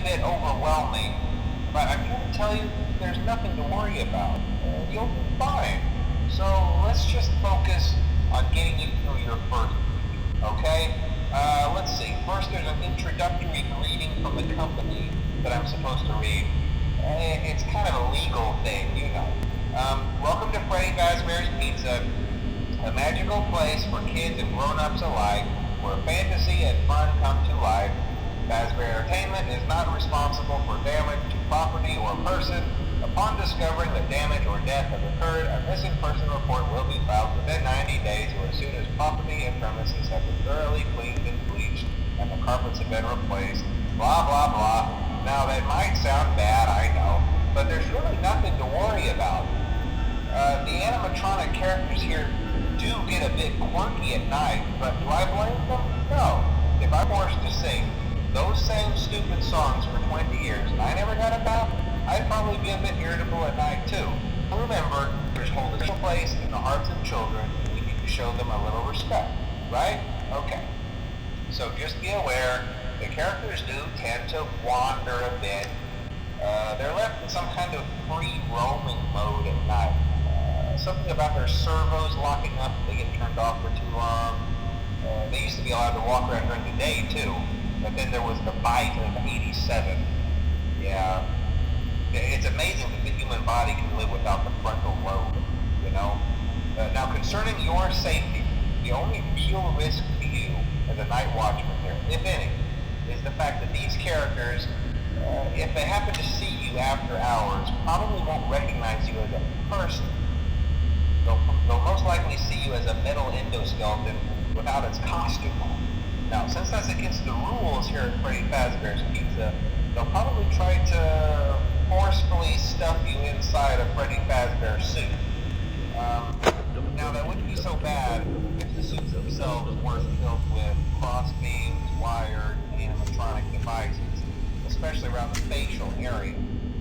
bit overwhelming, but I'm here to tell you there's nothing to worry about. You'll be fine. So let's just focus on getting you through your first week, okay? Let's see. First, there's an introductory greeting from the company that I'm supposed to read. It's kind of a legal thing, you know. Welcome to Freddy Fazbear's Pizza, a magical place for kids and grown-ups alike, where fantasy and fun come to life. Fazbear Entertainment is not responsible for damage to property or person. Upon discovering that damage or death has occurred, a missing person report will be filed within 90 days or as soon as property and premises have been thoroughly cleaned and bleached and the carpets have been replaced. Blah, blah, blah. Now, that might sound bad, I know, but there's really nothing to worry about. The animatronic characters here do get a bit quirky at night, but do I blame them? No. If I'm forced to sing those same stupid songs for 20 years and I never got a bath, I'd probably be a bit irritable at night too. Remember, there's hold a special place in the hearts of children, and we need to show them a little respect, right? Okay. So just be aware, the characters do tend to wander a bit. They're left in some kind of free roaming mode at night. Something about their servos locking up if they get turned off for too long. They used to be allowed to walk around during the day too, but then there was the bite of 87. Yeah. It's amazing that the human body can live without the frontal lobe, you know? Now, concerning your safety, the only real risk to you as a night watchman here, if any, is the fact that these characters, if they happen to see you after hours, probably won't recognize you as a person. They'll most likely see you as a metal endoskeleton without its costume on. Now, since that's against the rules here at Freddy Fazbear's Pizza, they'll probably try to forcefully stuff you inside a Freddy Fazbear suit. Now, that wouldn't be so bad if the suits themselves weren't filled with crossbeams, wired, animatronic devices, especially around the facial area.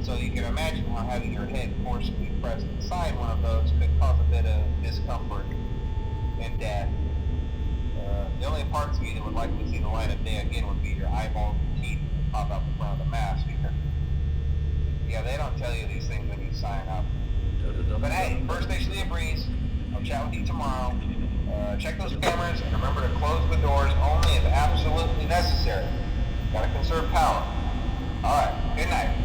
So you can imagine how having your head forcibly pressed inside one of those could cause a bit of discomfort and death. The only parts of you that would likely see the light of day again would be your eyeballs and teeth that pop out the front of the mask. Yeah, they don't tell you these things when you sign up. But hey, first station of the breeze. I'll chat with you tomorrow. Check those cameras and remember to close the doors only if absolutely necessary. Gotta conserve power. Alright, good night.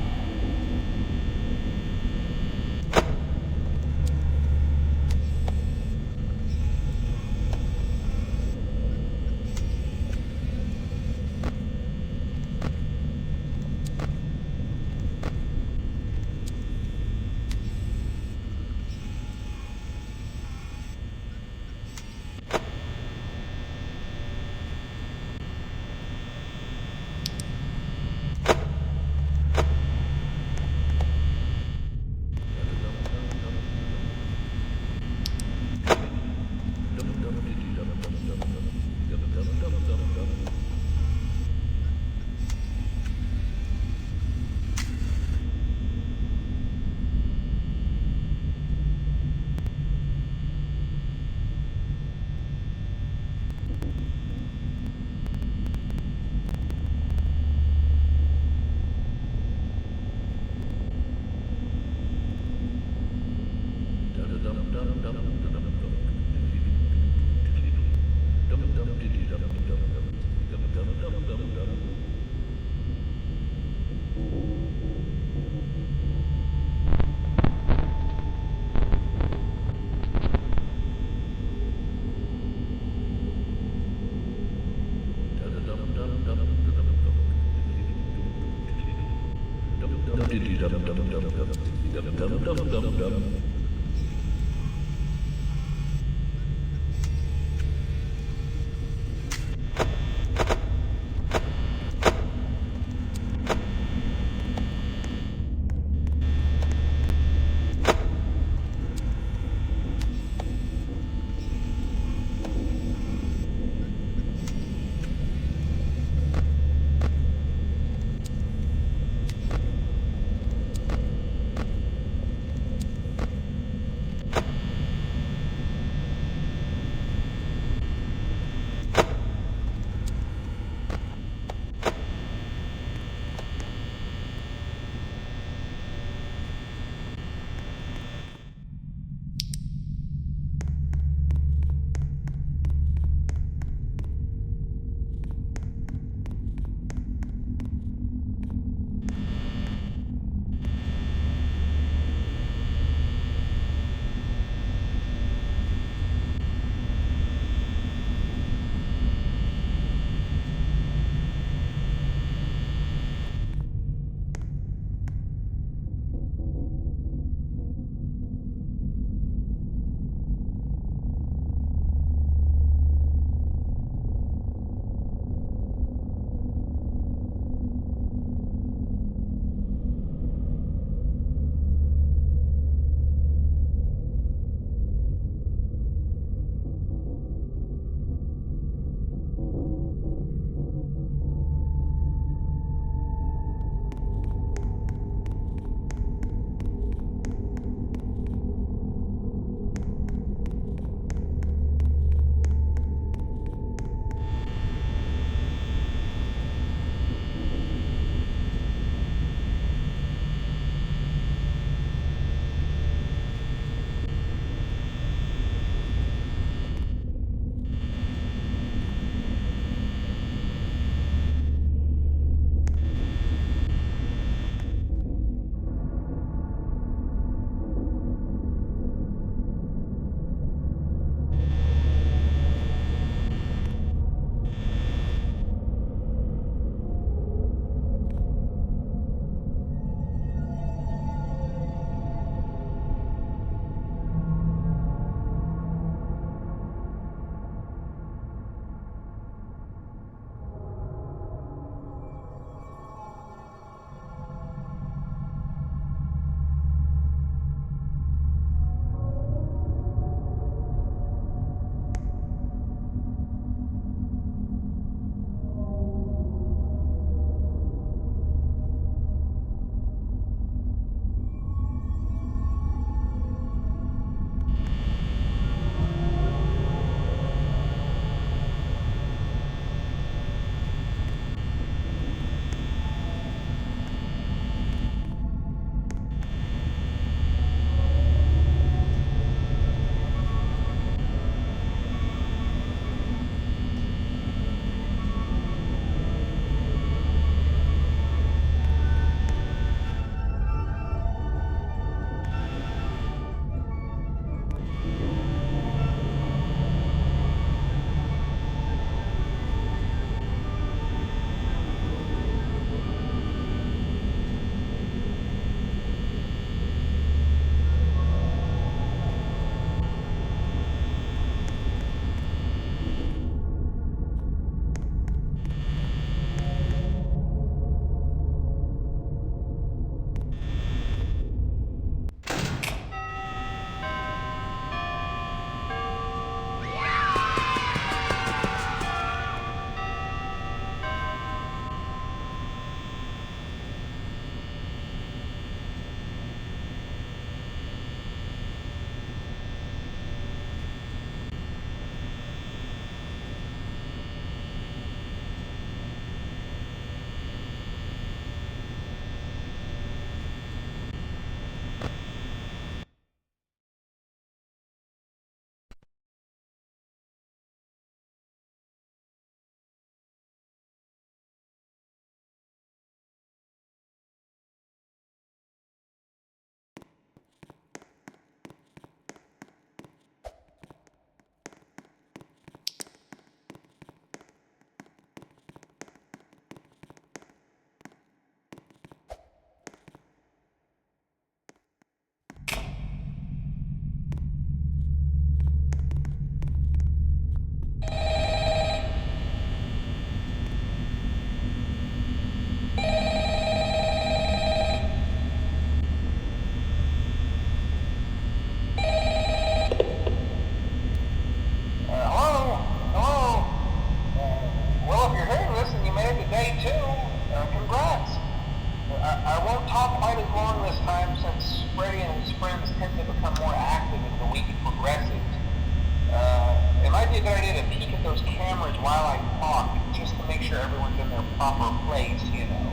in their proper place, you know.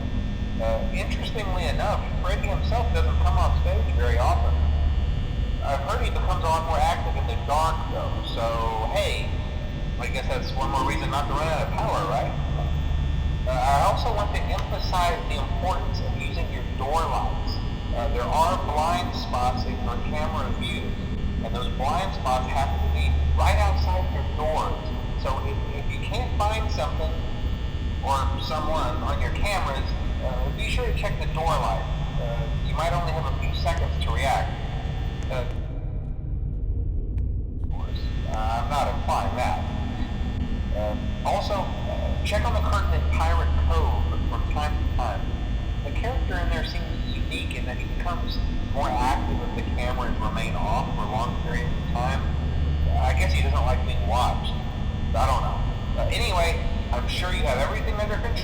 Interestingly enough, Freddy himself doesn't come off stage very often. I've heard he becomes a lot more active in the dark, though, so hey, I guess that's one more reason not to run out of power, right? I also want to emphasize the importance of using your door lights. There are blind spots in your camera view, and those blind spots happen to be right outside your doors. So if you can't find something or someone on your cameras, be sure to check the door light. You might only have a few seconds to react. Of course, I'm not implying that. Also, check on the curtain in Pirate Cove from time to time. The character in there seems unique in that he becomes more active if the cameras remain off for long periods of time. I guess he doesn't like being watched. I don't know. Anyway, I'm sure you have everything under control.